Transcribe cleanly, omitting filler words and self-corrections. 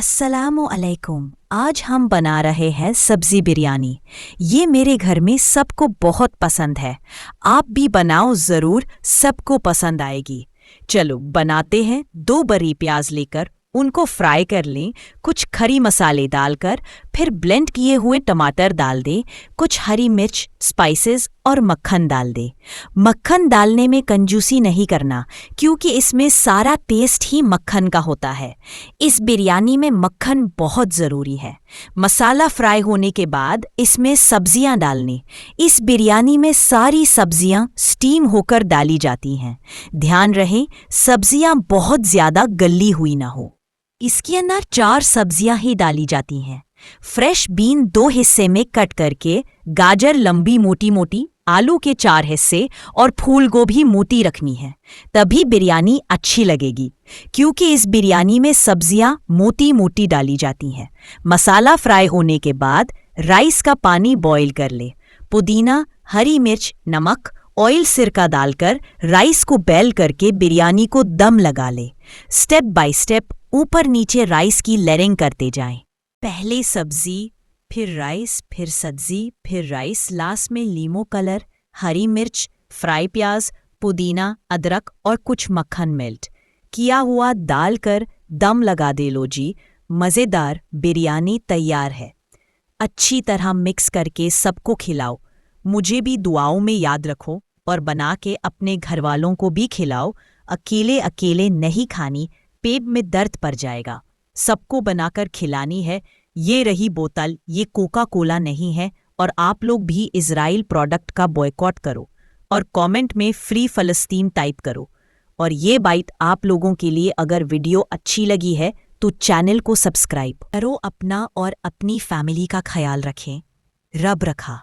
अस्सलामु अलैकुम। आज हम बना रहे हैं सब्जी बिरयानी। ये मेरे घर में सबको बहुत पसंद है। आप भी बनाओ ज़रूर, सबको पसंद आएगी। चलो बनाते हैं। 2 बड़ी प्याज लेकर उनको फ्राई कर लें, कुछ खरी मसाले डालकर, फिर ब्लेंड किए हुए टमाटर डाल दें, कुछ हरी मिर्च, स्पाइसेस और मक्खन डाल दें। मक्खन डालने में कंजूसी नहीं करना, क्योंकि इसमें सारा टेस्ट ही मक्खन का होता है। इस बिरयानी में मक्खन बहुत ज़रूरी है। मसाला फ्राई होने के बाद इसमें सब्जियां डालनी। इस बिरयानी में सारी सब्जियां स्टीम होकर डाली जाती हैं। ध्यान रहे सब्जियां बहुत ज़्यादा गली हुई ना हो। इसके अंदर 4 सब्जियां ही डाली जाती हैं। फ्रेश बीन 2 हिस्से में कट करके, गाजर लंबी मोटी मोटी, आलू के 4 हिस्से और फूल गोभी मोटी रखनी है, तभी बिरयानी अच्छी लगेगी। क्योंकि इस बिरयानी में सब्जियां मोटी मोटी डाली जाती हैं। मसाला फ्राई होने के बाद राइस का पानी बॉईल कर ले। पुदीना, हरी मिर्च, नमक, ऑयल, सिरका डालकर राइस को बॉईल करके बिरयानी को दम लगा ले। स्टेप बाय स्टेप ऊपर नीचे राइस की लेयरिंग करते जाएं। पहले सब्जी, फिर राइस, फिर सब्जी, फिर राइस, लास्ट में लीमो कलर, हरी मिर्च, फ्राई प्याज, पुदीना, अदरक और कुछ मक्खन मेल्ट किया हुआ डालकर दम लगा दे लो जी। मज़ेदार बिरयानी तैयार है। अच्छी तरह मिक्स करके सबको खिलाओ। मुझे भी दुआओं में याद रखो और बना के अपने घर वालों को भी खिलाओ। अकेले अकेले नहीं खानी, पेट में दर्द पड़ जाएगा। सबको बनाकर खिलानी है। ये रही बोतल, ये कोका कोला नहीं है। और आप लोग भी इजराइल प्रोडक्ट का बॉयकॉट करो और कमेंट में फ्री फ़लस्तीन टाइप करो। और ये बाइट आप लोगों के लिए। अगर वीडियो अच्छी लगी है तो चैनल को सब्सक्राइब करो। अपना और अपनी फैमिली का ख्याल रखें। रब रखा।